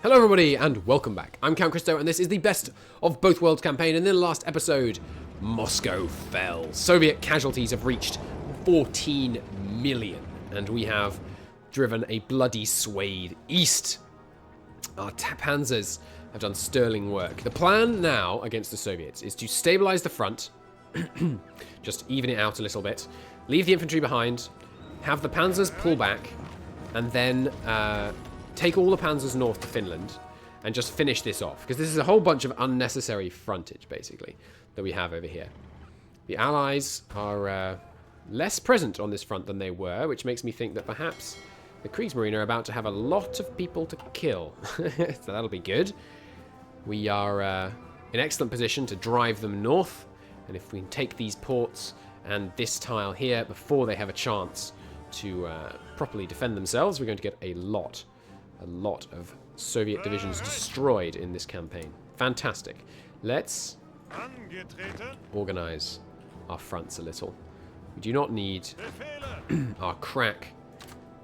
Hello everybody and welcome back. I'm Count Christo and this is the best of both worlds campaign. And in the last episode, Moscow fell. Soviet casualties have reached 14 million and we have driven a bloody swathe east. Our panzers have done sterling work. The plan now against the Soviets is to stabilize the front, just even it out a little bit, leave the infantry behind, have the panzers pull back, and then take all the panzers north to Finland and just finish this off. Because this is a whole bunch of unnecessary frontage, basically, that we have over here. The Allies are less present on this front than they were, which makes me think that perhaps the Kriegsmarine are about to have a lot of people to kill. So that'll be good. We are in excellent position to drive them north. And if we can take these ports and this tile here before they have a chance to properly defend themselves, we're going to get a lot of Soviet divisions destroyed in this campaign. Fantastic. Let's organize our fronts a little. We do not need our crack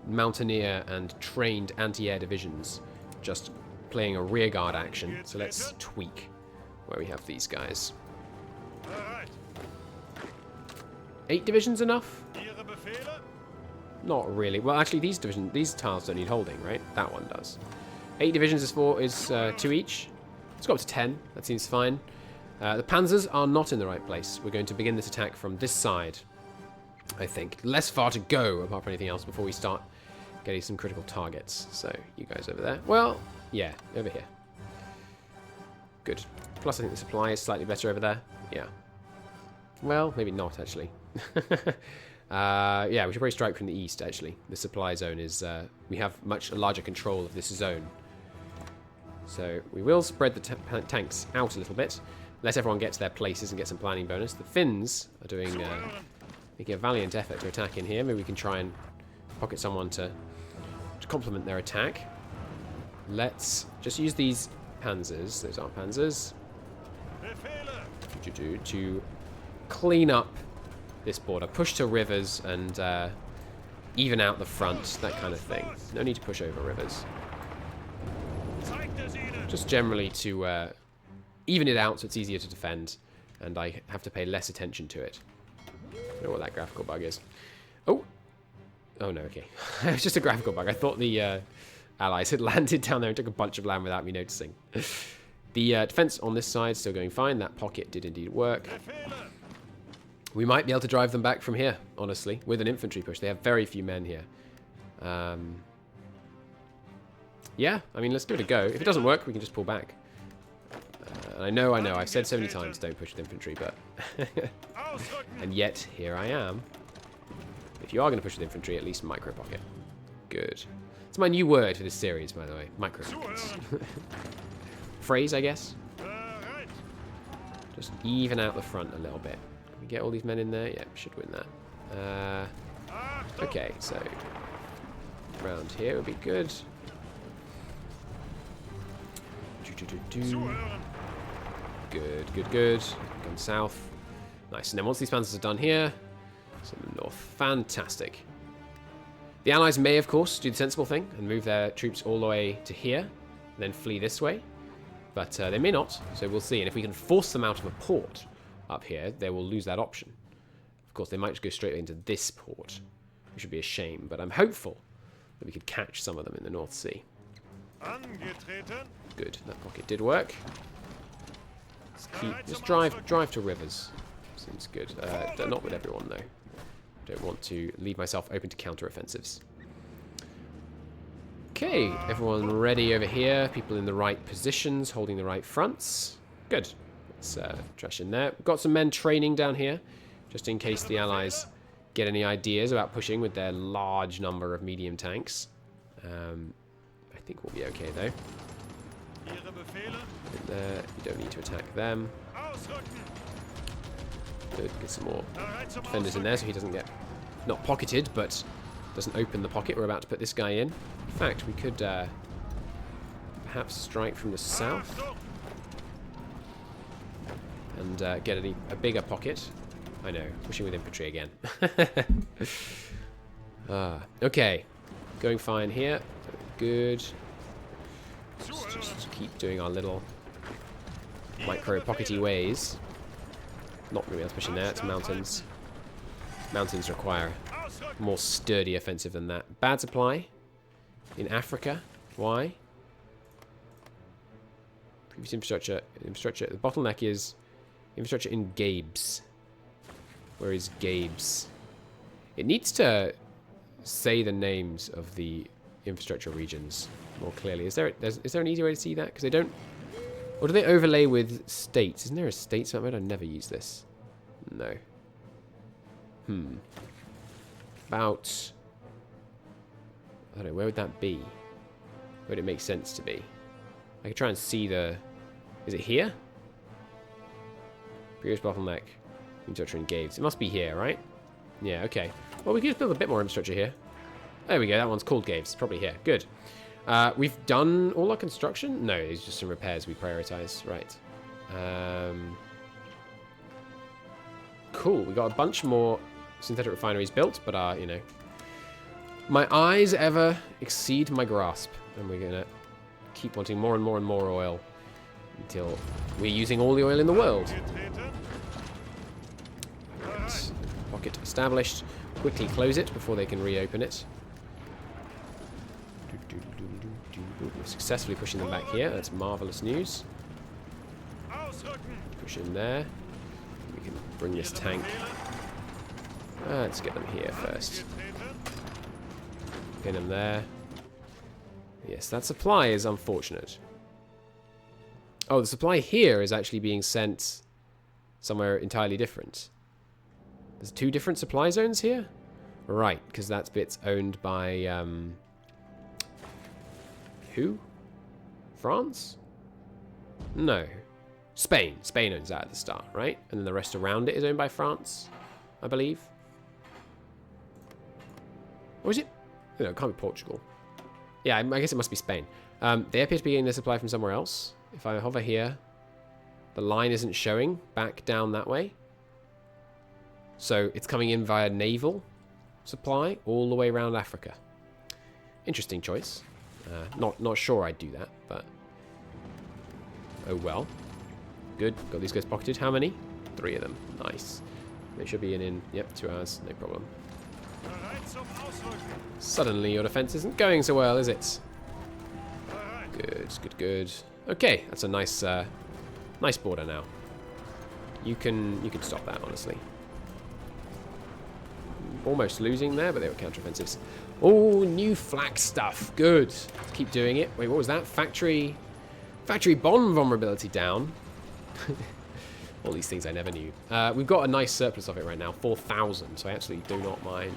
mountaineer and trained anti-air divisions just playing a rearguard action. So let's tweak where we have these guys. 8 divisions enough? Not really. Well, actually, these tiles don't need holding, right? That one does. 8 divisions is 2 each. Let's go up to 10. That seems fine. The panzers are not in the right place. We're going to begin this attack from this side, I think. Less far to go, apart from anything else, before we start getting some critical targets. So, you guys over there. Well, yeah, over here. Good. Plus, I think the supply is slightly better over there. Yeah. Well, maybe not, actually. Yeah, we should probably strike from the east, actually. The supply zone is... we have much larger control of this zone. So we will spread the tanks out a little bit. Let everyone get to their places and get some planning bonus. The Finns are doing... making a valiant effort to attack in here. Maybe we can try and pocket someone to complement their attack. Let's just use these panzers. Those aren't panzers. To clean up this border. Push to rivers and even out the front, that kind of thing. No need to push over rivers. Just generally to even it out so it's easier to defend, and I have to pay less attention to it. I don't know what that graphical bug is. Oh! Oh no, okay. It's just a graphical bug. I thought the Allies had landed down there and took a bunch of land without me noticing. The defense on this side is still going fine. That pocket did indeed work. We might be able to drive them back from here, honestly, with an infantry push. They have very few men here. Yeah, I mean, let's give it a go. If it doesn't work, we can just pull back. I know, I've said so many times, don't push with infantry, but... and yet, here I am. If you are going to push with infantry, at least micro pocket. Good. It's my new word for this series, by the way. Micro pockets. Phrase, I guess. Just even out the front a little bit. Can we get all these men in there? Yeah, we should win that. Okay, so around here would be good. Good. Come south. Nice. And then once these panzers are done here, send them north. Fantastic. The Allies may, of course, do the sensible thing and move their troops all the way to here, and then flee this way. But they may not, so we'll see. And if we can force them out of a port up here, they will lose that option. Of course, they might just go straight into this port, which would be a shame. But I'm hopeful that we could catch some of them in the North Sea. Good, that pocket did work. Just drive to rivers. Seems good. Not with everyone, though. Don't want to leave myself open to counter-offensives. Okay, everyone ready over here. People in the right positions, holding the right fronts. Good. Let's trash in there. We've got some men training down here, just in case the Allies get any ideas about pushing with their large number of medium tanks. I think we'll be okay, though. There, you don't need to attack them. Good, get some more defenders in there so he doesn't get, not pocketed, but doesn't open the pocket. We're about to put this guy in. In fact, we could perhaps strike from the south and get a bigger pocket. I know, pushing with infantry again. Okay, going fine here. Good. just keep doing our little micro pockety ways. Not going to be able to push in there. It's mountains. Mountains require more sturdy offensive than that. Bad supply in Africa. Why? Previous infrastructure. The bottleneck is infrastructure in Gabes. Where is Gabes? It needs to say the names of the infrastructure regions more clearly. Is there an easy way to see that? Because they don't... Or do they overlay with states? Isn't there a states map mode? I never use this. No. About... I don't know, where would that be? Where would it make sense to be? I could try and see the... Is it here? Previous bottleneck. Infrastructure in Gabes. It must be here, right? Yeah, okay. Well, we could just build a bit more infrastructure here. There we go, that one's called Gabes. Probably here. Good. We've done all our construction? No, it's just some repairs we prioritize. Right. Cool. We got a bunch more synthetic refineries built, but, you know, my eyes ever exceed my grasp. And we're going to keep wanting more and more and more oil until we're using all the oil in the world. Right. Pocket established. Quickly close it before they can reopen it. We're successfully pushing them back here. That's marvelous news. Push in there. We can bring this tank. Let's get them here first. Pin them there. Yes, that supply is unfortunate. Oh, the supply here is actually being sent somewhere entirely different. There's 2 different supply zones here? Right, because that bit's owned by, who? France? No. Spain. Spain owns that at the start, right? And then the rest around it is owned by France, I believe. Or is it? No, it can't be Portugal. Yeah, I guess it must be Spain. They appear to be getting their supply from somewhere else. If I hover here, the line isn't showing back down that way. So it's coming in via naval supply all the way around Africa. Interesting choice. Not sure I'd do that, but oh well. Good. Got these guys pocketed. How many? 3 of them. Nice. They should be in yep, 2 hours. No problem. Suddenly your defense isn't going so well, is it? Good, good, good. Okay, that's a nice nice border now. You can stop that, honestly. Almost losing there, but they were counteroffensives. Oh, new flak stuff. Good. Keep doing it. Wait, what was that? Factory bomb vulnerability down. All these things I never knew. We've got a nice surplus of it right now, 4,000. So I actually do not mind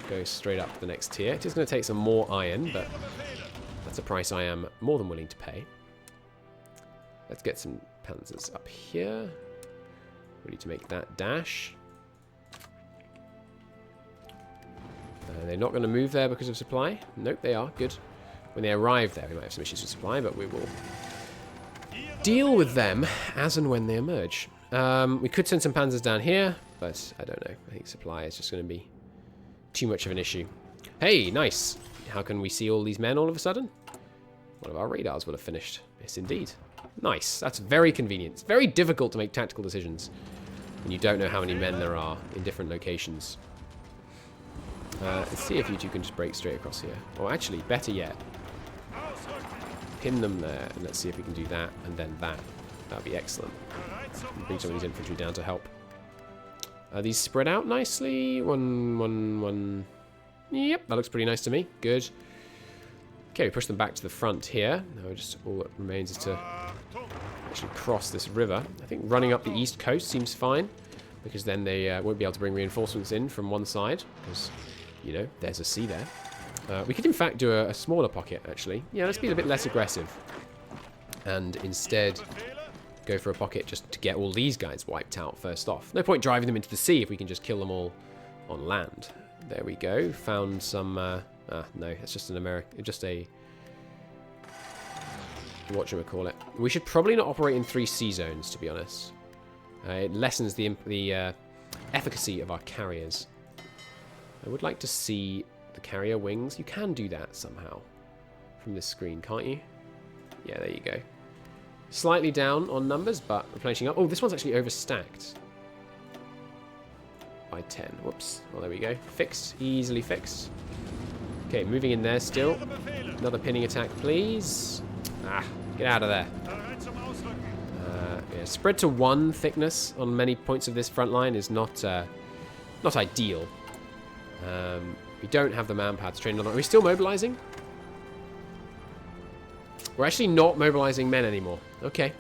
going straight up to the next tier. It is going to take some more iron, but that's a price I am more than willing to pay. Let's get some panzers up here. Ready to make that dash. They're not going to move there because of supply. Nope, they are. Good. When they arrive there, we might have some issues with supply, but we will deal with them as and when they emerge. We could send some panzers down here, but I don't know. I think supply is just going to be too much of an issue. Hey, nice. How can we see all these men all of a sudden? One of our radars will have finished. Yes, indeed. Nice. That's very convenient. It's very difficult to make tactical decisions when you don't know how many men there are in different locations. Let's see if you two can just break straight across here. Or actually, better yet, pin them there, and let's see if we can do that, and then that. That would be excellent. Bring some of these infantry down to help. Are these spread out nicely? One. Yep, that looks pretty nice to me. Good. Okay, we push them back to the front here. Now just all that remains is to actually cross this river. I think running up the east coast seems fine, because then they won't be able to bring reinforcements in from one side, because, you know, there's a sea there. We could, in fact, do a smaller pocket, actually. Yeah, let's be a bit less aggressive. And instead go for a pocket just to get all these guys wiped out first off. No point driving them into the sea if we can just kill them all on land. There we go. Found some... no, that's just an whatchamacallit. We should probably not operate in 3 sea zones, to be honest. It lessens the efficacy of our carriers. I would like to see the carrier wings. You can do that somehow from this screen, can't you? Yeah, there you go. Slightly down on numbers, but replenishing up. Oh, this one's actually overstacked. By 10. Whoops. Well, there we go. Fixed. Easily fixed. Okay, moving in there still. Another pinning attack, please. Ah, get out of there. Yeah, spread to 1 thickness on many points of this front line is not ideal. We don't have the manpower to train on. Are we still mobilizing? We're actually not mobilizing men anymore. Okay,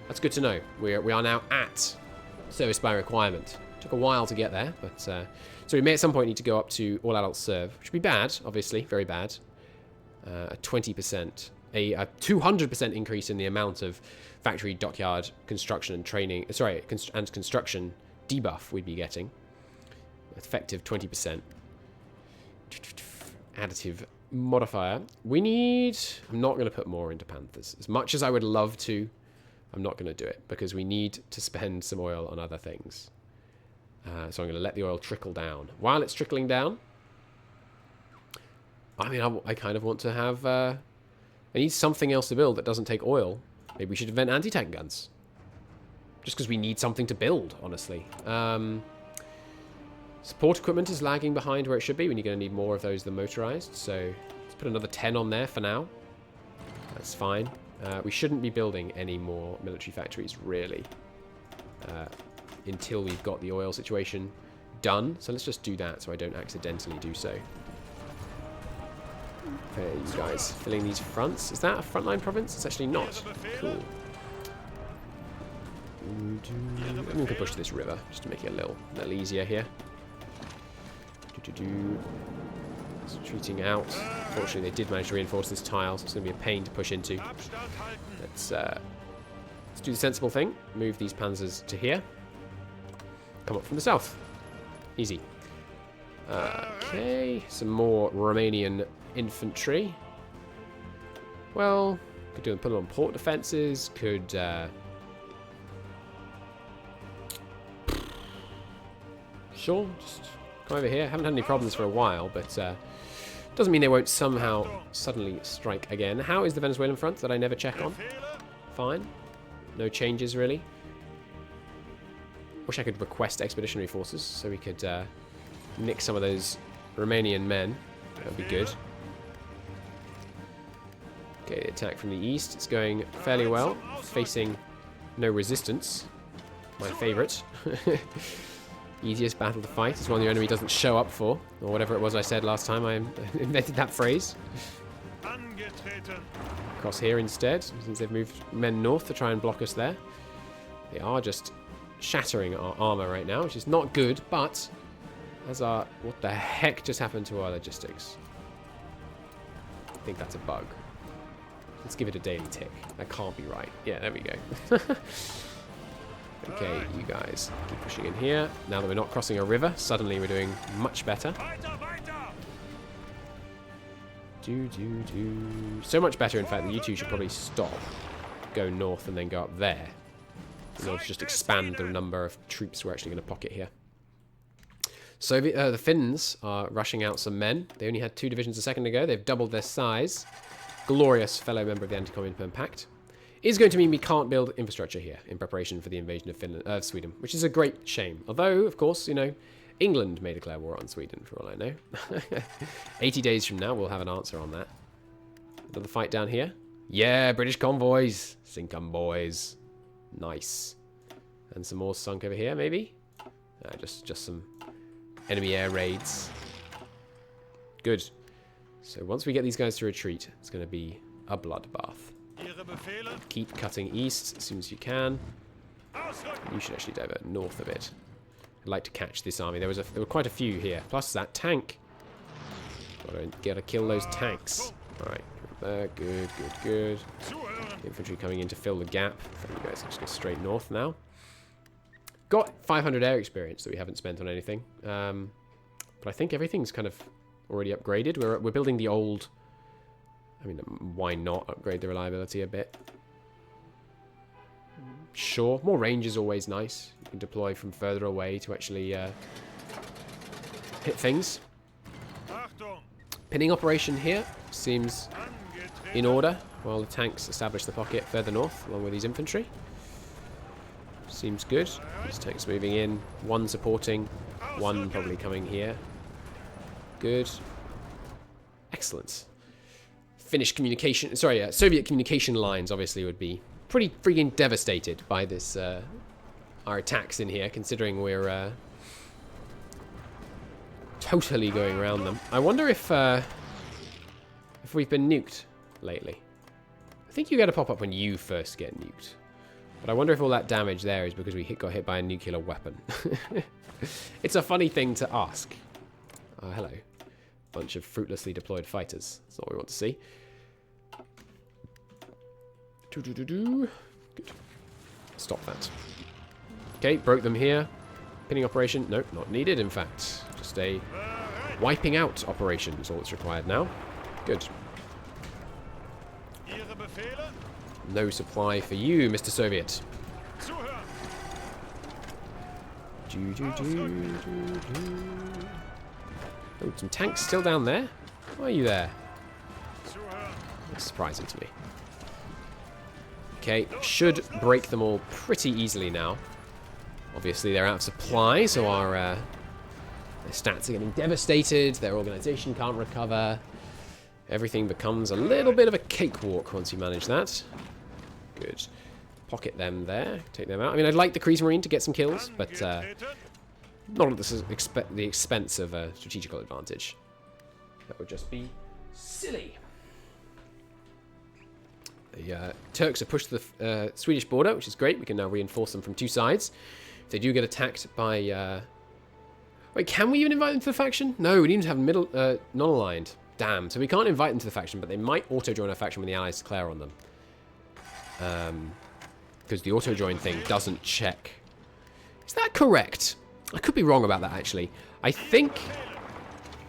that's good to know. We are now at service by requirement. Took a while to get there, but so we may at some point need to go up to all adults serve, which would be bad, obviously, very bad. A 20%, a 200% increase in the amount of factory, dockyard, construction and training. Sorry, and construction debuff we'd be getting. Effective 20%. Additive modifier. We need... I'm not going to put more into Panthers. As much as I would love to, I'm not going to do it because we need to spend some oil on other things. So I'm going to let the oil trickle down. While it's trickling down, I mean, I kind of want to have... I need something else to build that doesn't take oil. Maybe we should invent anti-tank guns. Just because we need something to build, honestly. Support equipment is lagging behind where it should be. We're going to need more of those than motorized. So let's put another 10 on there for now. That's fine. We shouldn't be building any more military factories, really. Until we've got the oil situation done. So let's just do that so I don't accidentally do so. Okay, you guys filling these fronts. Is that a frontline province? It's actually not. Cool. We can push this river just to make it a little easier here. It's retreating out. Fortunately, they did manage to reinforce this tile, so it's going to be a pain to push into. Let's do the sensible thing. Move these panzers to here. Come up from the south. Easy. Okay, some more Romanian infantry. Well, could put them on port defenses. Could sure, just come over here. Haven't had any problems for a while, but doesn't mean they won't somehow suddenly strike again. How is the Venezuelan front that I never check on? Fine. No changes really. Wish I could request expeditionary forces so we could nick some of those Romanian men. That would be good. Okay, the attack from the east. It's going fairly well. Facing no resistance. My favourite. Easiest battle to fight is one your enemy doesn't show up for. Or whatever it was I said last time I invented that phrase. Across here instead, since they've moved men north to try and block us there. They are just shattering our armor right now, which is not good, but as our... What the heck just happened to our logistics? I think that's a bug. Let's give it a daily tick. That can't be right. Yeah, there we go. Okay, you guys keep pushing in here. Now that we're not crossing a river, suddenly we're doing much better. So much better, in fact, that you two should probably stop. Go north and then go up there. In order to just expand the number of troops we're actually going to pocket here. So the Finns are rushing out some men. They only had 2 divisions a second ago. They've doubled their size. Glorious fellow member of the Anti-Communist Pact. Is going to mean we can't build infrastructure here in preparation for the invasion of Sweden, which is a great shame. Although, of course, you know, England may declare war on Sweden, for all I know. 80 days from now, we'll have an answer on that. Another fight down here. Yeah, British convoys. Sink 'em, boys. Nice. And some more sunk over here, maybe? Just some enemy air raids. Good. So once we get these guys to retreat, it's going to be a bloodbath. Keep cutting east as soon as you can. You should actually divert north a bit. I'd like to catch this army. There were quite a few here. Plus that tank. Gotta kill those tanks. Alright. Good. Infantry coming in to fill the gap. You guys can just go straight north now. Got 500 air experience that we haven't spent on anything. But I think everything's kind of already upgraded. We're building the old... I mean, why not upgrade the reliability a bit? Sure. More range is always nice. You can deploy from further away to actually hit things. Pinning operation here seems in order. while the tanks establish the pocket further north, along with these infantry. Seems good. These tanks moving in. One supporting. One probably coming here. Good. Excellent. Finnish communication... Sorry, Soviet communication lines obviously would be pretty freaking devastated by this... our attacks in here, considering we're... totally going around them. I wonder if we've been nuked lately. I think you get a pop-up when you first get nuked. But I wonder if all that damage there is because we got hit by a nuclear weapon. It's a funny thing to ask. Hello. Bunch of fruitlessly deployed fighters. That's not what we want to see. Good. Stop that. Okay, broke them here. Pinning operation. Nope, not needed, in fact. Just a wiping out operation is all that's required now. Good. No supply for you, Mr. Soviet. Oh, some tanks still down there? Why are you there? That's surprising to me. Okay, should break them all pretty easily now. Obviously, they're out of supply, so our their stats are getting devastated. Their organization can't recover. Everything becomes a little bit of a cakewalk once you manage that. Good. Pocket them there. Take them out. I mean, I'd like the Kriegsmarine to get some kills, but not at the expense of a strategical advantage. That would just be silly. The Turks have pushed the Swedish border, which is great. We can now reinforce them from two sides. If they do get attacked by... Wait, can we even invite them to the faction? No, we need to have middle non-aligned. Damn. So we can't invite them to the faction, but they might auto-join our faction when the Allies declare on them. Because the auto-join thing doesn't check. Is that correct? I could be wrong about that, actually. I think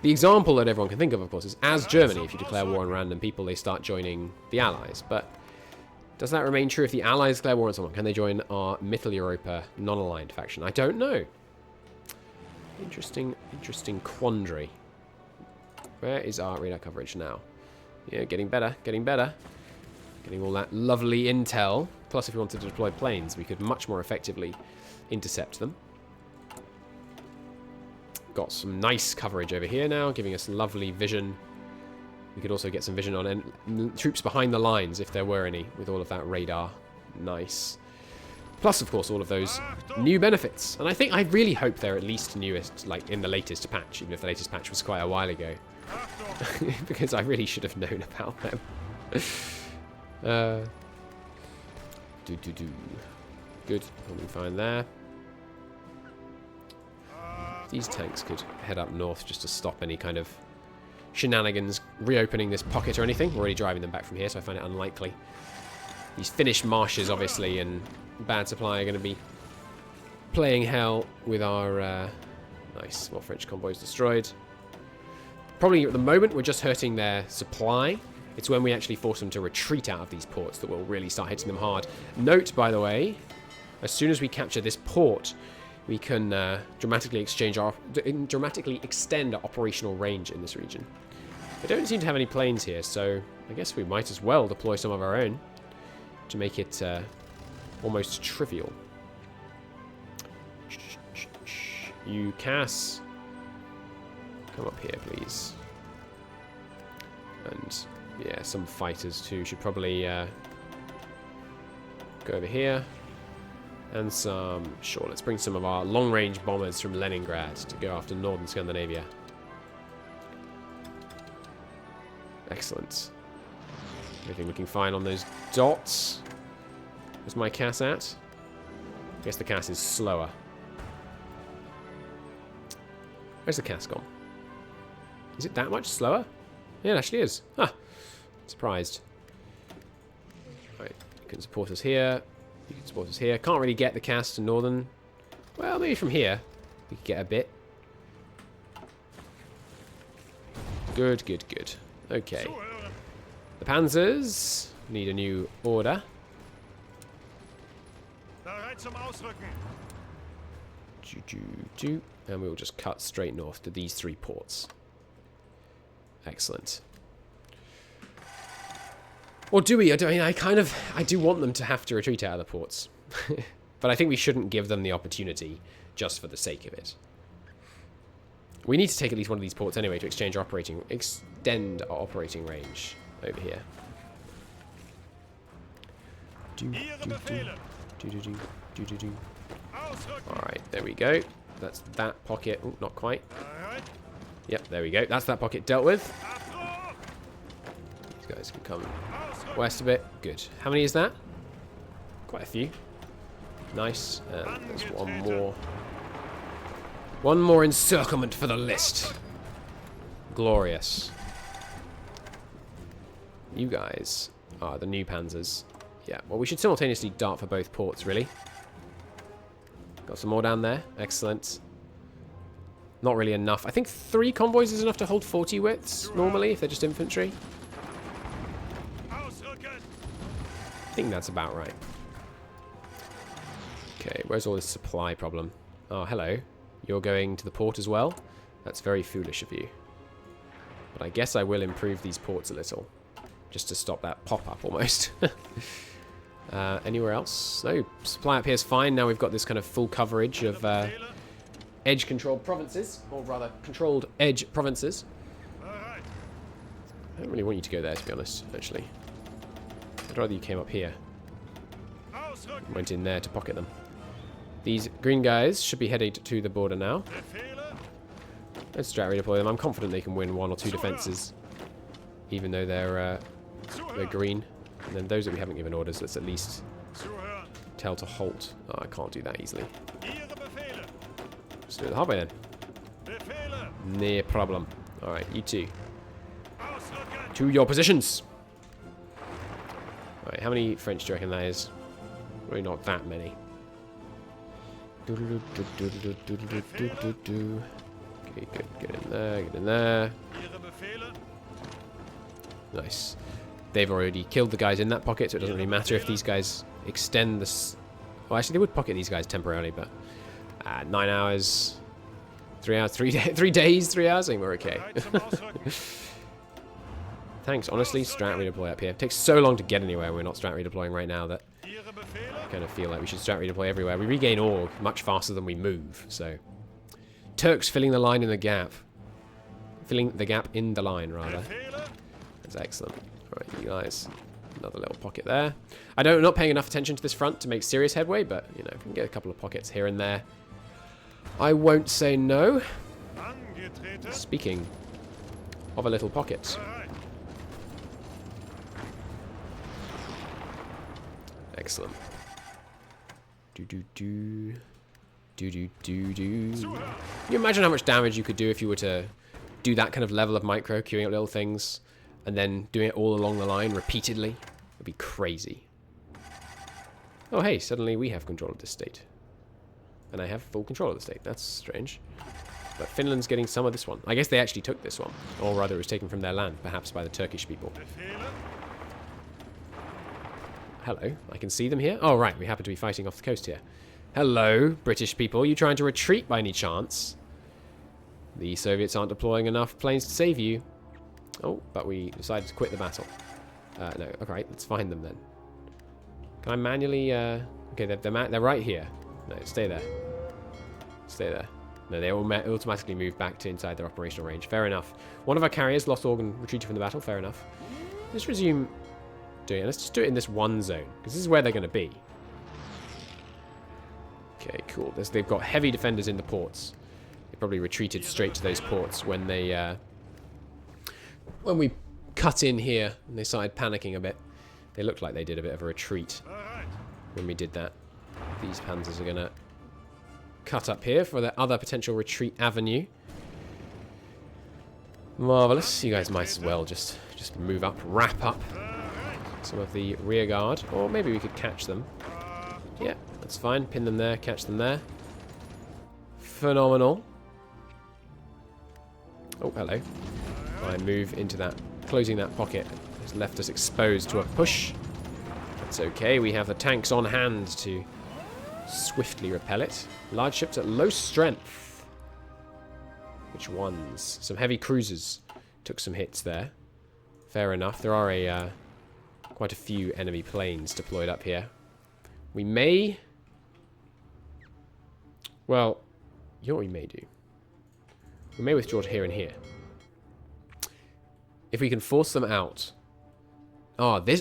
the example that everyone can think of course, is as Germany. If you declare war on random people, they start joining the Allies. But does that remain true if the Allies declare war on someone? Can they join our Mittel Europa non-aligned faction? I don't know. Interesting quandary. Where is our radar coverage now? Yeah, getting better, getting better. Getting all that lovely intel. Plus, if we wanted to deploy planes, we could much more effectively intercept them. Got some nice coverage over here now, giving us lovely vision. We could also get some vision on troops behind the lines, if there were any, with all of that radar. Nice. Plus, of course, all of those new benefits. And I really hope they're at least newest, like in the latest patch, even if the latest patch was quite a while ago. Because I really should have known about them. Good. What we find there. These tanks could head up north just to stop any kind of shenanigans reopening this pocket or anything. We're already driving them back from here, so I find it unlikely. These Finnish marshes, obviously, and bad supply are going to be playing hell with our... nice. More French convoys destroyed. Probably at the moment, we're just hurting their supply. It's when we actually force them to retreat out of these ports that we'll really start hitting them hard. Note, by the way, as soon as we capture this port, we can dramatically extend our operational range in this region. We don't seem to have any planes here, so I guess we might as well deploy some of our own to make it almost trivial. You, Cass, come up here, please. And yeah, some fighters too should probably go over here. And some, sure, let's bring some of our long-range bombers from Leningrad to go after northern Scandinavia. Excellent. Everything looking fine on those dots. Where's my Cass at? I guess the Cass is slower. Where's the Cass gone? Is it that much slower? Yeah, it actually is. Huh. Surprised. Right, you can support us here. You can support us here. Can't really get the Cass to northern. Well, maybe from here we could get a bit. Good, good, good. Okay. The Panzers need a new order. And we'll just cut straight north to these three ports. Excellent. Or do we? I mean, I do want them to have to retreat out of the ports. But I think we shouldn't give them the opportunity just for the sake of it. We need to take at least one of these ports anyway to extend our operating range over here. Alright, there we go. That's that pocket. Oh, not quite. Yep, there we go. That's that pocket dealt with. These guys can come west a bit. Good. How many is that? Quite a few. Nice. There's one more. One more encirclement for the list. Glorious. You guys are the new panzers. Yeah, well, we should simultaneously dart for both ports, really. Got some more down there. Excellent. Not really enough. I think 3 convoys is enough to hold 40 wits, normally, if they're just infantry. I think that's about right. Okay, where's all this supply problem? Oh, hello. You're going to the port as well? That's very foolish of you. But I guess I will improve these ports a little. Just to stop that pop-up, almost. Anywhere else? No, supply up here is fine. Now we've got this kind of full coverage of edge-controlled provinces. Or rather, controlled edge provinces. I don't really want you to go there, to be honest, actually. I'd rather you came up here. And went in there to pocket them. These green guys should be headed to the border now. Let's strat redeploy them. I'm confident they can win 1 or 2 defenses. Even though they're green. And then those that we haven't given orders, let's at least tell to halt. Oh, I can't do that easily. Let's do it the hard way then. No problem. Alright, you two. To your positions. Alright, how many French do you reckon that is? Really not that many. Okay, good. Get in there, get in there. Nice. They've already killed the guys in that pocket, so it doesn't really matter if these guys extend this. Well, actually, they would pocket these guys temporarily, but 9 hours, 3 hours, 3 days, 3 hours. I think we're okay. Thanks, honestly. Strat redeploy up here. It takes so long to get anywhere. We're not strat redeploying right now that I kind of feel like we should strat redeploy everywhere. We regain org much faster than we move. So Turks filling the line in the gap, filling the gap in the line rather. That's excellent. Alright, you guys. Another little pocket there. I'm not paying enough attention to this front to make serious headway, but, you know, if we can get a couple of pockets here and there, I won't say no. Speaking of a little pocket. Excellent. Can you imagine how much damage you could do if you were to do that kind of level of micro, queuing up little things, and then doing it all along the line repeatedly? It would be crazy. Oh, hey, suddenly we have control of this state. And I have full control of the state. That's strange. But Finland's getting some of this one. I guess they actually took this one. Or rather, it was taken from their land, perhaps by the Turkish people. Hello, I can see them here. Oh, right, we happen to be fighting off the coast here. Hello, British people. You trying to retreat by any chance? The Soviets aren't deploying enough planes to save you. Oh, but we decided to quit the battle. No, okay, let's find them then. Can I manually... Okay, they're right here. No, stay there. Stay there. No, they automatically move back to inside their operational range. Fair enough. One of our carriers lost organ, retreated from the battle. Fair enough. Let's resume doing it. Let's just do it in this one zone, because this is where they're going to be. Okay, cool. They've got heavy defenders in the ports. They probably retreated straight to those ports when they... when we cut in here and they started panicking a bit. They looked like they did a bit of a retreat when we did that. These panzers are going to cut up here for the other potential retreat avenue. Marvellous. You guys might as well just move up, wrap up some of the rear guard. Or maybe we could catch them. Yeah, that's fine. Pin them there, catch them there. Phenomenal. Oh, hello. I move into that, closing that pocket. It's left us exposed to a push. That's okay. We have the tanks on hand to swiftly repel it. Large ships at low strength. Which ones? Some heavy cruisers took some hits there. Fair enough. There are Quite a few enemy planes deployed up here. We may... Well, you know what we may do? We may withdraw to here and here. If we can force them out. This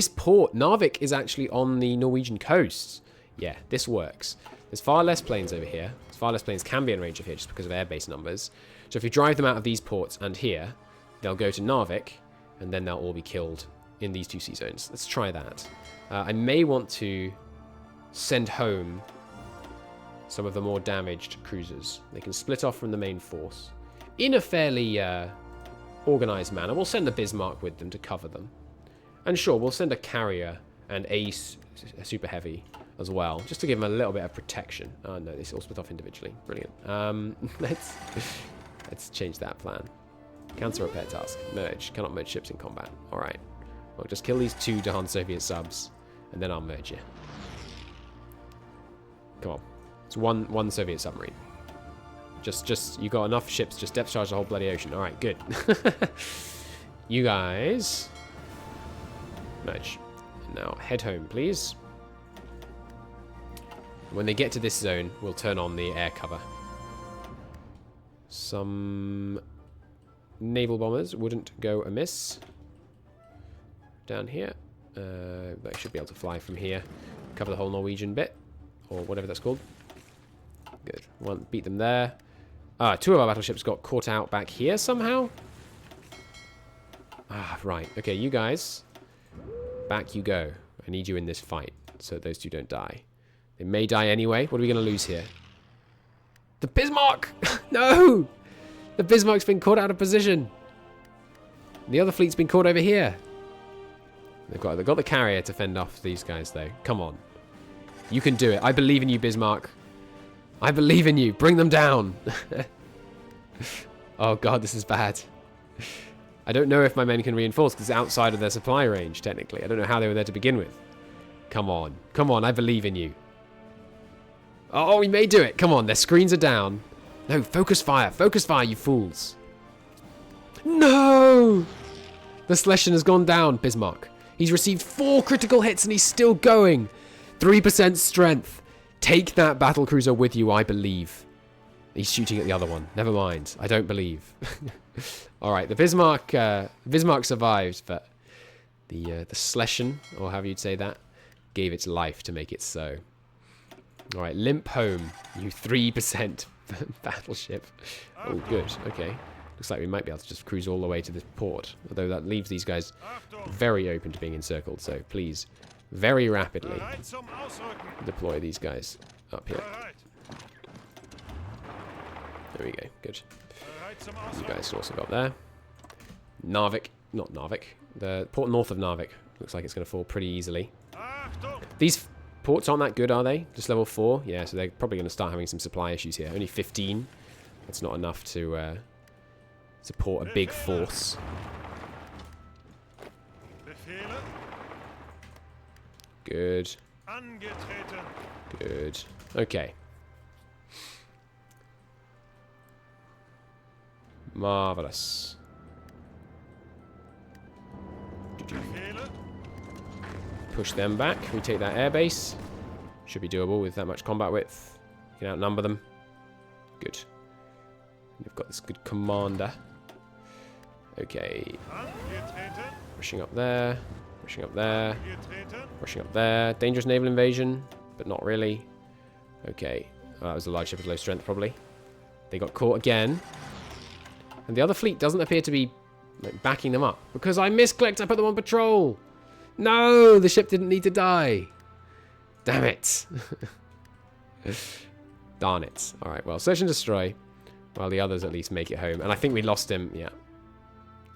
port. Narvik is actually on the Norwegian coast. Yeah, this works. There's far less planes over here. There's far less planes can be in range of here just because of airbase numbers. So if we drive them out of these ports and here, they'll go to Narvik, and then they'll all be killed in these two sea zones. Let's try that. I may want to send home some of the more damaged cruisers. They can split off from the main force in a fairly organized manner. We'll send the Bismarck with them to cover them. And sure, we'll send a carrier and a super heavy as well, just to give them a little bit of protection. Oh no, they all split off individually. Brilliant. Let's change that plan. Cancel repair task. Merge. Cannot merge ships in combat. Alright. Well, just kill these 2 darn Soviet subs, and then I'll merge you. Come on. It's one Soviet submarine. Just you got enough ships, just depth charge the whole bloody ocean. Alright, good. You guys... Merge. Now, head home, please. When they get to this zone, we'll turn on the air cover. Some naval bombers wouldn't go amiss. Down here. They should be able to fly from here. Cover the whole Norwegian bit. Or whatever that's called. Good. One, beat them there. 2 of our battleships got caught out back here somehow. Right. Okay, you guys. Back you go. I need you in this fight so those 2 don't die. They may die anyway. What are we going to lose here? The Bismarck! No! The Bismarck's been caught out of position. The other fleet's been caught over here. They've got the carrier to fend off these guys, though. Come on. You can do it. I believe in you, Bismarck. I believe in you. Bring them down. Oh, God, this is bad. I don't know if my men can reinforce because it's outside of their supply range, technically. I don't know how they were there to begin with. Come on. Come on, I believe in you. Oh, we may do it. Come on, their screens are down. No, focus fire. Focus fire, you fools. No! The Schlesien has gone down, Bismarck. He's received 4 critical hits and he's still going. 3% strength. Take that battlecruiser with you, I believe. He's shooting at the other one. Never mind. I don't believe. Alright, the Bismarck survived, but the Schlesien, or however you'd say that, gave its life to make it so. Alright, limp home, you 3% battleship. Oh, good. Okay. Looks like we might be able to just cruise all the way to this port. Although that leaves these guys very open to being encircled. So please, very rapidly, deploy these guys up here. There we go. Good. You guys also got there. Narvik. Not Narvik. The port north of Narvik. Looks like it's going to fall pretty easily. These ports aren't that good, are they? Just level 4? Yeah, so they're probably going to start having some supply issues here. Only 15. That's not enough to support a big force. Good. Good. Okay. Marvelous. Push them back. We take that airbase. Should be doable with that much combat width. You can outnumber them. Good. We've got this good commander. Okay. Rushing up there. Rushing up there. Rushing up there. Dangerous naval invasion, but not really. Okay. Oh, that was a large ship with low strength, probably. They got caught again. And the other fleet doesn't appear to be like, backing them up. Because I misclicked, I put them on patrol. No, the ship didn't need to die. Damn it. Darn it. Alright, well, search and destroy. While the others at least make it home. And I think we lost him, yeah.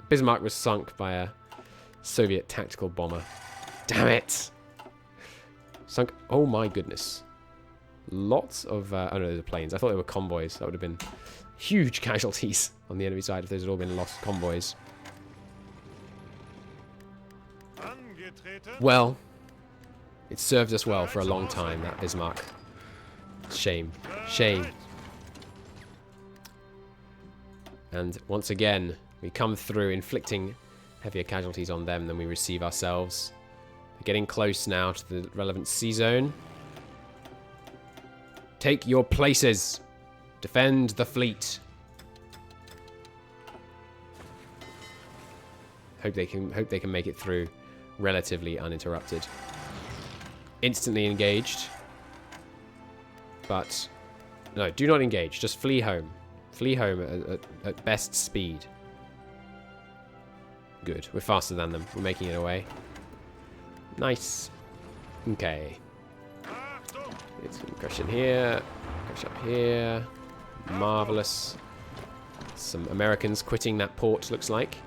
Bismarck was sunk by a Soviet tactical bomber. Damn it. Sunk. Oh my goodness. Lots of... oh no, those are planes. I thought they were convoys. That would have been huge casualties on the enemy side if those had all been lost convoys. Well, it served us well for a long time, that Bismarck. Shame. Shame. And once again, we come through inflicting heavier casualties on them than we receive ourselves. They're getting close now to the relevant sea zone. Take your places. Defend the fleet. Hope they can make it through relatively uninterrupted. Instantly engaged. But no, do not engage. Just flee home. Flee home at best speed. Good. We're faster than them. We're making it away. Nice. Okay. It's some crush in here. Crush up here. Marvelous. Some Americans quitting that port, looks like.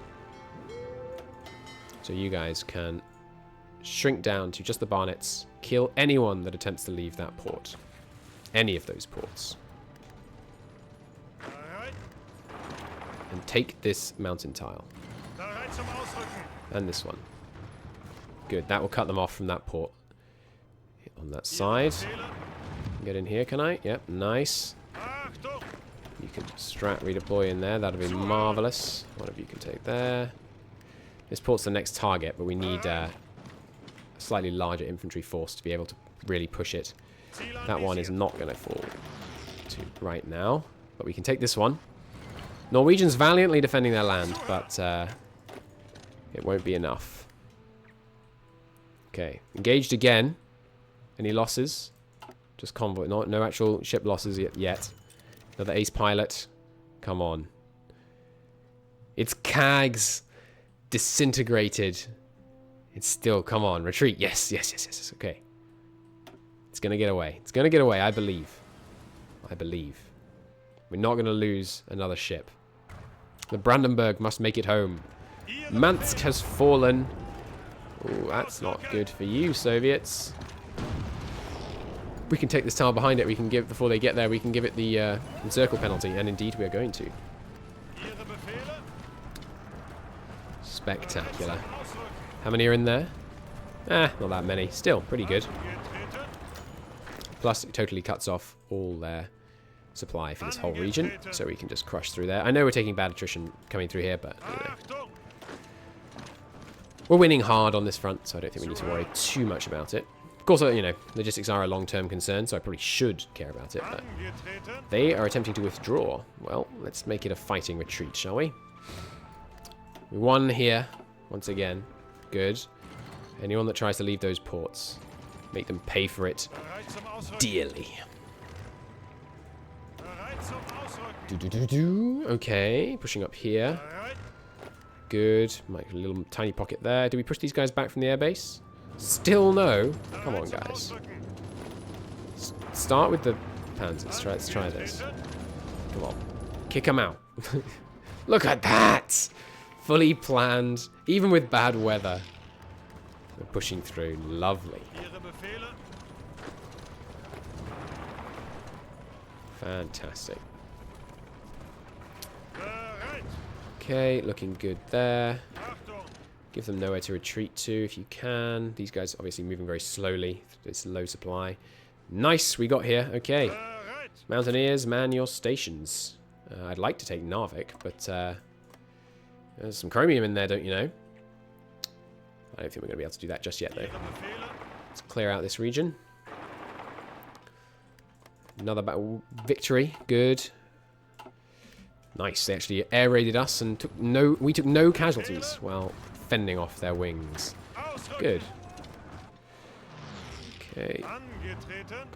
So you guys can shrink down to just the Barnets. Kill anyone that attempts to leave that port. Any of those ports. And take this mountain tile. And this one. Good, that will cut them off from that port. On that side. Get in here, can I? Yep, nice. You can strat redeploy in there, that'll be marvellous. One of you can take there. This port's the next target, but we need a slightly larger infantry force to be able to really push it. That one is not going to fall to right now, but we can take this one. Norwegians valiantly defending their land, but it won't be enough. Okay, engaged again. Any losses? Just convoy, no actual ship losses yet. Another ace pilot. Come on. It's CAGs. Disintegrated. It's still, come on, retreat. Yes, yes, yes, yes, okay. It's going to get away. It's going to get away, I believe. I believe. We're not going to lose another ship. The Brandenburg must make it home. Mansk has fallen. Ooh, that's not good for you, Soviets. We can take this tower behind it. We can give, before they get there, we can give it the encircle penalty. And indeed, we are going to. Spectacular. How many are in there? Not that many. Still, pretty good. Plus, it totally cuts off all their supply for this whole region. So we can just crush through there. I know we're taking bad attrition coming through here, but, you know. We're winning hard on this front, so I don't think we need to worry too much about it. Of course, you know, logistics are a long-term concern, so I probably should care about it, but they are attempting to withdraw. Well, let's make it a fighting retreat, shall we? We won here, once again. Good. Anyone that tries to leave those ports, make them pay for it dearly. Okay, pushing up here. Good. Make a little tiny pocket there. Do we push these guys back from the airbase? Still no. Come on, guys. Start with the panzers. Let's try this. Come on. Kick them out. Look at that! Fully planned, even with bad weather. We're pushing through. Lovely. Fantastic. Okay, looking good there. Give them nowhere to retreat to if you can. These guys obviously moving very slowly. It's low supply. Nice, we got here. Okay. Mountaineers, man your stations. I'd like to take Narvik, but there's some chromium in there, don't you know? I don't think we're going to be able to do that just yet, though. Let's clear out this region. Another battle victory. Good. Nice. They actually air raided us and we took no casualties while fending off their wings. Good. Okay.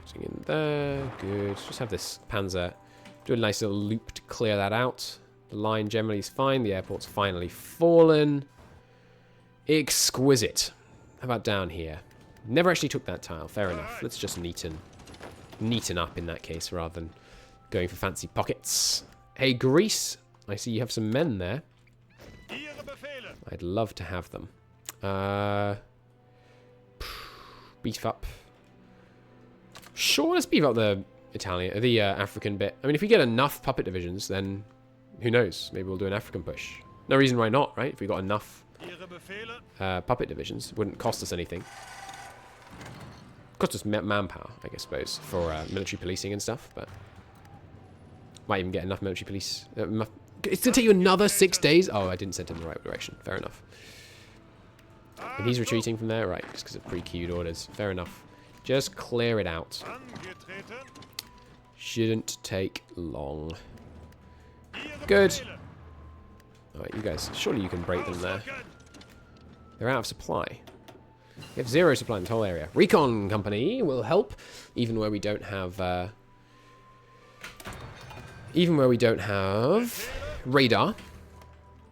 Putting in there. Good. Just have this panzer do a nice little loop to clear that out. The line generally is fine. The airport's finally fallen. Exquisite. How about down here? Never actually took that tile. Fair enough. Let's just neaten up in that case rather than going for fancy pockets. Hey, Greece. I see you have some men there. I'd love to have them. Beef up. Sure, let's beef up the African bit. I mean, if we get enough puppet divisions, then who knows? Maybe we'll do an African push. No reason why not, right? If we got enough puppet divisions, it wouldn't cost us anything. Cost us manpower, I suppose, for military policing and stuff, but might even get enough military police. It's going to take you another 6 days? Oh, I didn't send it in the right direction. Fair enough. And he's retreating from there? Right, just because of pre-queued orders. Fair enough. Just clear it out. Shouldn't take long. Good. Alright, you guys, surely you can break them there. They're out of supply. We have 0 supply in this whole area. Recon company will help, even where we don't have radar.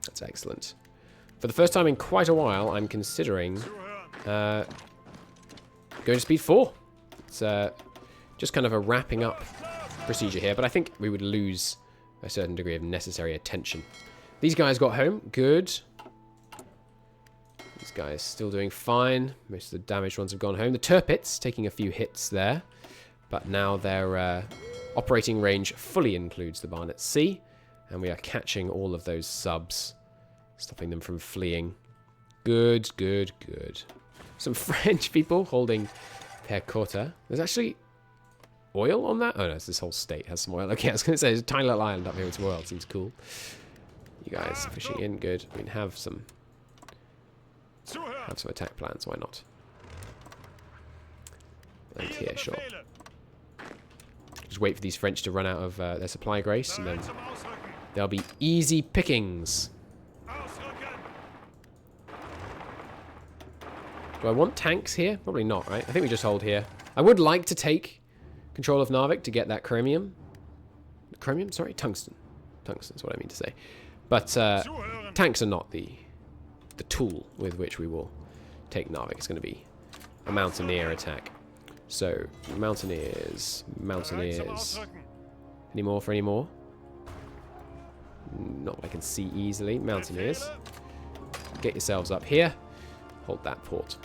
That's excellent. For the first time in quite a while, I'm considering going to speed 4. It's just kind of a wrapping up procedure here, but I think we would lose a certain degree of necessary attention. These guys got home. Good. These guys still doing fine. Most of the damaged ones have gone home. The Tirpitz taking a few hits there, but now their operating range fully includes the Barnett Sea, and we are catching all of those subs, stopping them from fleeing. Good, good, good. Some French people holding Percotta. There's actually oil on that? Oh no, it's this whole state has some oil. Okay, I was going to say, there's a tiny little island up here with oil. It seems cool. You guys fishing in, good. I mean, have some attack plans, why not? And here, sure. Just wait for these French to run out of their supply grace, and then there'll be easy pickings. Do I want tanks here? Probably not, right? I think we just hold here. I would like to take control of Narvik to get that chromium. Chromium? Sorry, tungsten. Tungsten is what I mean to say. But tanks are not the tool with which we will take Narvik. It's going to be a mountaineer attack. So, mountaineers. Any more for any more? Not what I can see easily. Mountaineers. Get yourselves up here. Hold that port.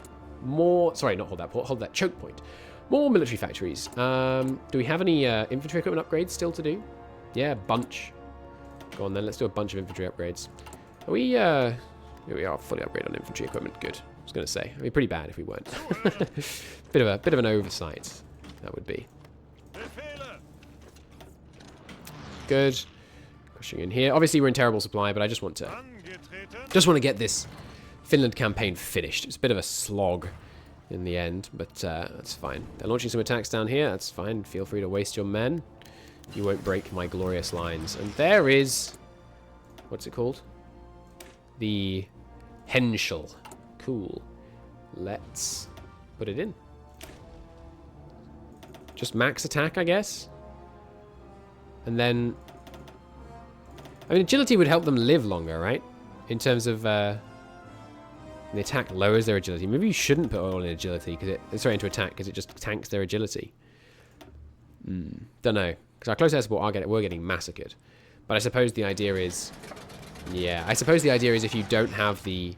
More, sorry, not hold that port. Hold that choke point. More military factories. Do we have any infantry equipment upgrades still to do? Yeah, a bunch. Go on then, let's do a bunch of infantry upgrades. Are we, here we are, fully upgraded on infantry equipment. Good. I was going to say, it'd be pretty bad if we weren't. bit of an oversight, that would be. Good. Pushing in here. Obviously, we're in terrible supply, but I just want to get this Finland campaign finished. It's a bit of a slog in the end, but that's fine. They're launching some attacks down here. That's fine. Feel free to waste your men. You won't break my glorious lines. And there is... what's it called? The Henschel. Cool. Let's put it in. Just max attack, I guess. And then... I mean, agility would help them live longer, right? In terms of... the attack lowers their agility. Maybe you shouldn't put oil in agility, because sorry, into attack, because it just tanks their agility. Don't know. Because our close air support we're getting massacred. But I suppose the idea is... yeah, I suppose the idea is if you don't have the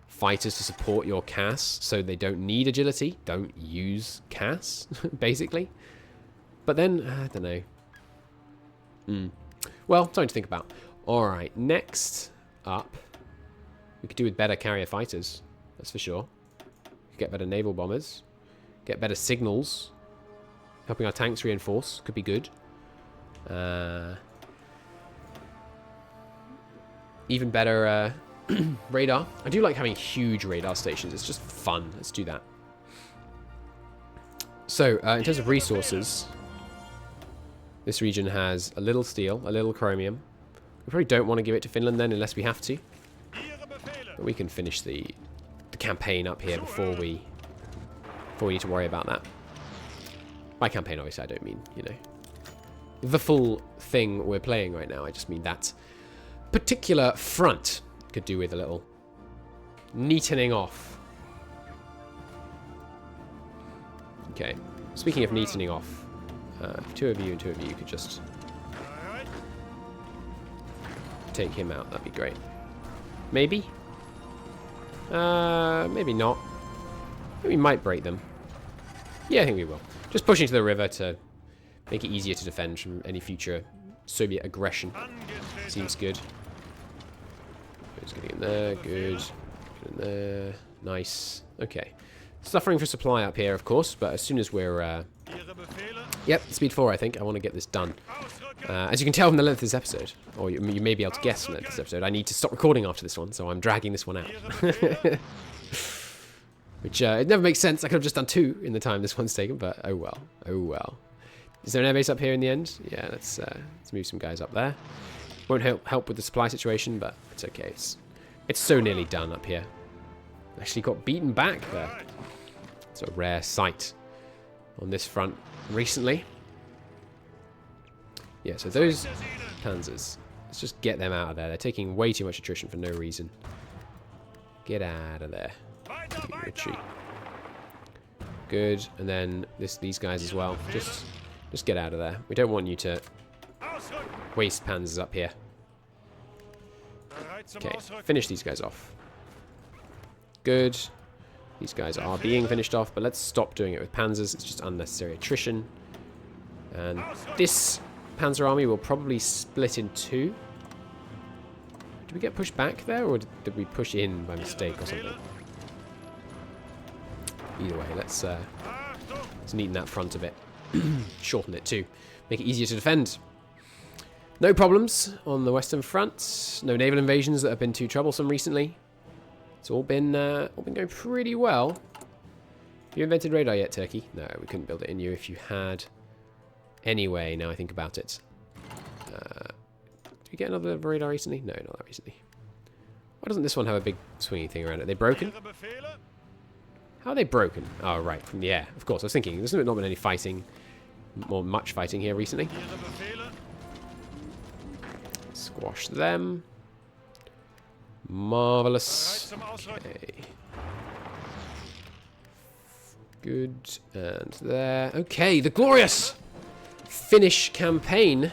fighters to support your CAS, so they don't need agility, don't use CAS, basically. But then, I don't know. Well, something to think about. Alright, next up... we could do with better carrier fighters, that's for sure. Get better naval bombers. Get better signals. Helping our tanks reinforce. Could be good. Even better radar. I do like having huge radar stations. It's just fun. Let's do that. So, in terms of resources, this region has a little steel, a little chromium. We probably don't want to give it to Finland then, unless we have to. But we can finish the campaign up here before we need to worry about that. By campaign, obviously, I don't mean, you know, the full thing we're playing right now. I just mean that particular front. Could do with a little neatening off. Okay. Speaking of neatening off, two of you could just take him out. That'd be great. Maybe? Maybe not. We might break them. Yeah, I think we will. Just pushing to the river to make it easier to defend from any future Soviet aggression. Seems good. Just getting in there. Good. Get in there. Nice. Okay. Suffering for supply up here, of course, but as soon as we're... yep, speed 4, I think. I want to get this done. As you can tell from the length of this episode, or you may be able to guess from the length of this episode, I need to stop recording after this one, so I'm dragging this one out. Which, it never makes sense. I could have just done 2 in the time this one's taken, but oh well. Oh well. Is there an airbase up here in the end? Yeah, let's move some guys up there. Won't help with the supply situation, but it's okay. It's so nearly done up here. Actually got beaten back there. It's a rare sight on this front recently. Yeah, so those panzers, let's just get them out of there. They're taking way too much attrition for no reason. Get out of there. Retreat. Good, and then these guys as well. Just get out of there. We don't want you to waste panzers up here. Okay, finish these guys off. Good. These guys are being finished off, but let's stop doing it with panzers. It's just unnecessary attrition. And this panzer army will probably split in 2. Did we get pushed back there, or did we push in by mistake or something? Either way, let's neaten that front a bit. Shorten it too. Make it easier to defend. No problems on the Western Front. No naval invasions that have been too troublesome recently. It's all been going pretty well. Have you invented radar yet, Turkey? No, we couldn't build it in you if you had. Anyway, now I think about it. Did we get another radar recently? No, not that recently. Why doesn't this one have a big swingy thing around it? Are they broken? How are they broken? Oh, right, from the air. Of course, I was thinking, there's not been any fighting, or much fighting here recently. Squash them. Marvelous. Okay. Good, and there. Okay, the glorious Finnish campaign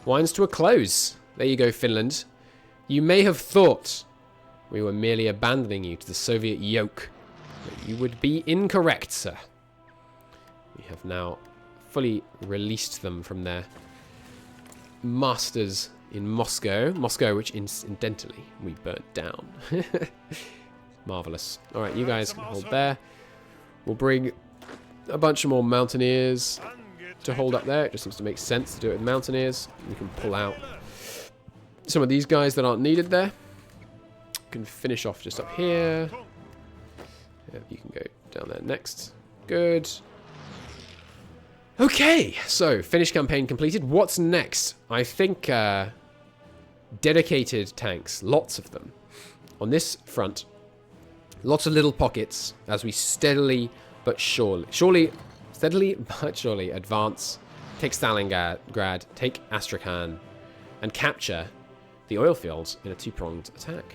winds to a close. There you go, Finland. You may have thought we were merely abandoning you to the Soviet yoke. But you would be incorrect, sir. We have now fully released them from their masters in Moscow. Moscow, which incidentally we burnt down. Marvelous. Alright, you guys can hold there. We'll bring a bunch of more mountaineers to hold up there. It just seems to make sense to do it with mountaineers. We can pull out some of these guys that aren't needed there. We can finish off just up here. Yeah, you can go down there next. Good. Okay, so Finnish campaign completed. What's next? I think dedicated tanks, lots of them. On this front, lots of little pockets as we steadily but surely advance, take Stalingrad, take Astrakhan, and capture the oil fields in a 2-pronged attack.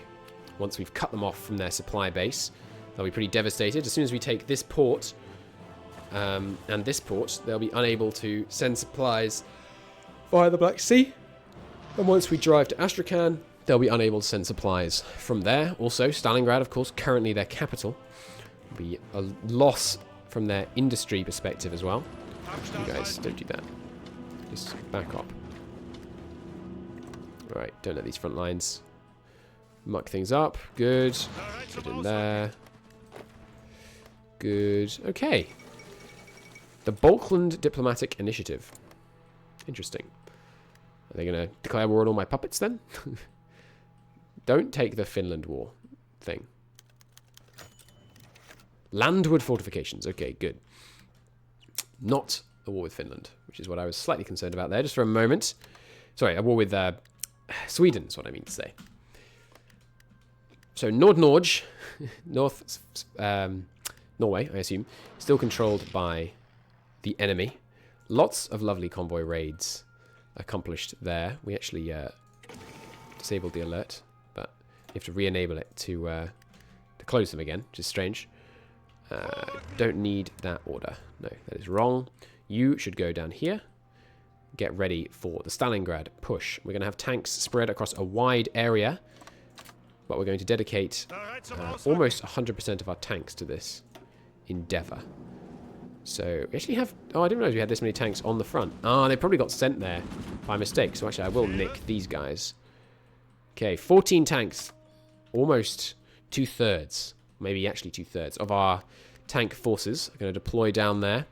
Once we've cut them off from their supply base, they'll be pretty devastated. As soon as we take this port and this port, they'll be unable to send supplies via the Black Sea. And once we drive to Astrakhan, they'll be unable to send supplies from there. Also, Stalingrad, of course, currently their capital, will be a loss from their industry perspective as well. You guys, don't do that. Just back up. Alright, don't let these front lines muck things up. Good. Get in there. Good. Okay. The Balkland Diplomatic Initiative. Interesting. Are they going to declare war on all my puppets then? Don't take the Finland war thing. Landward fortifications. Okay, good. Not a war with Finland, which is what I was slightly concerned about there, just for a moment. Sorry, a war with Sweden is what I mean to say. So Nord-Norge, North Norway, I assume, still controlled by the enemy. Lots of lovely convoy raids accomplished there. We actually disabled the alert, but you have to re-enable it to close them again, which is strange. Don't need that order. No, that is wrong. You should go down here. Get ready for the Stalingrad push. We're going to have tanks spread across a wide area, but we're going to dedicate almost 100% of our tanks to this endeavor. So we actually have... Oh, I didn't realize we had this many tanks on the front. Ah, they probably got sent there by mistake. So actually, I will nick these guys. Okay, 14 tanks. Almost 2/3. Maybe actually 2/3 of our tank forces are going to deploy down there.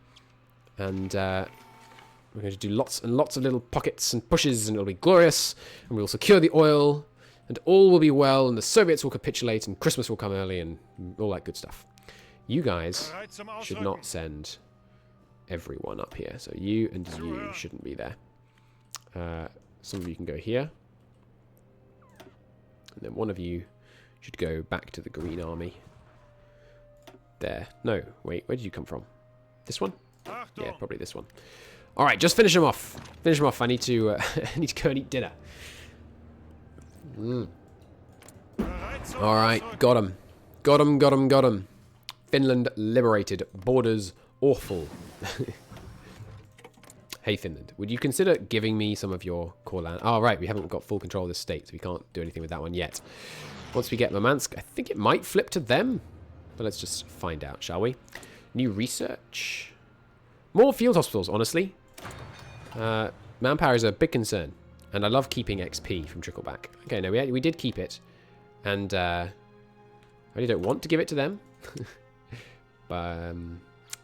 And we're going to do lots and lots of little pockets and pushes, and it'll be glorious. And we'll secure the oil, and all will be well, and the Soviets will capitulate, and Christmas will come early, and all that good stuff. You guys should not send everyone up here. So you and you shouldn't be there. Some of you can go here. And then one of you should go back to the Green Army. There. No, wait, where did you come from? This one? Yeah, probably this one. Alright, just finish him off. Finish him off. I need to I need to go and eat dinner. Alright, got him. Got him, got him, got him. Finland liberated. Borders awful. Hey, Finland, would you consider giving me some of your core land? Oh, right, we haven't got full control of this state, so we can't do anything with that one yet. Once we get Murmansk, I think it might flip to them. But let's just find out, shall we? New research. More field hospitals, honestly. Manpower is a big concern. And I love keeping XP from Trickleback. Okay, no, we did keep it. And I really don't want to give it to them. But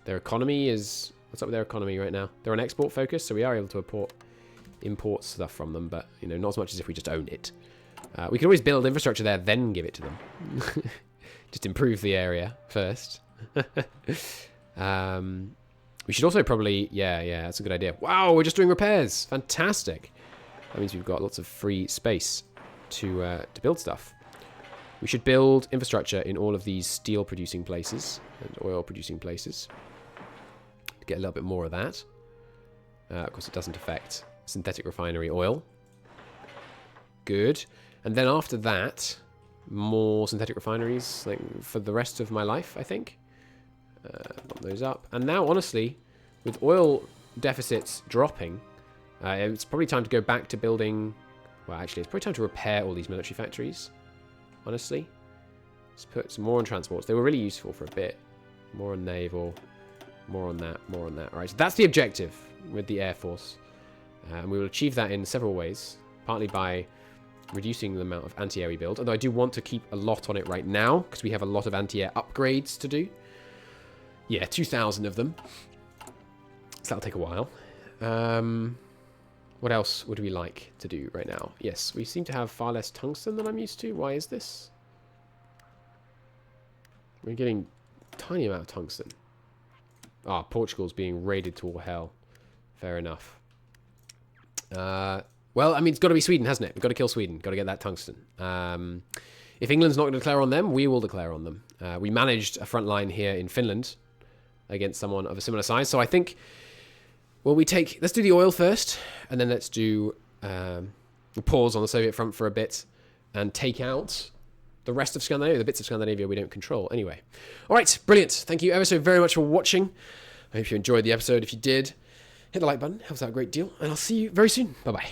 their economy is... What's up with their economy right now? They're on export focus, so we are able to import stuff from them. But, you know, not as much as if we just own it. We can always build infrastructure there, then give it to them. Just improve the area first. We should also probably... Yeah, that's a good idea. Wow, we're just doing repairs. Fantastic. That means we've got lots of free space to build stuff. We should build infrastructure in all of these steel-producing places and oil-producing places. To get a little bit more of that. Of course, it doesn't affect synthetic refinery oil. Good. And then after that, more synthetic refineries like for the rest of my life, I think. Bump those up. And now, honestly, with oil deficits dropping, it's probably time to go back to building... Well, actually, it's probably time to repair all these military factories, honestly. Let's put some more on transports. They were really useful for a bit. More on naval, more on that, more on that. All right, so that's the objective with the Air Force. And we will achieve that in several ways, partly by reducing the amount of anti-air we build, although I do want to keep a lot on it right now, because we have a lot of anti-air upgrades to do. Yeah, 2,000 of them. So that'll take a while. What else would we like to do right now? Yes, we seem to have far less tungsten than I'm used to. Why is this? We're getting a tiny amount of tungsten. Ah, Portugal's being raided to all hell. Fair enough. Well, I mean, it's got to be Sweden, hasn't it? We've got to kill Sweden. Got to get that tungsten. If England's not going to declare on them, we will declare on them. We managed a front line here in Finland against someone of a similar size. So I think, well, let's do the oil first, and then let's do pause on the Soviet front for a bit and take out the rest of Scandinavia, the bits of Scandinavia we don't control. Anyway. All right, brilliant. Thank you ever so very much for watching. I hope you enjoyed the episode. If you did, hit the like button. Helps out a great deal. And I'll see you very soon. Bye-bye.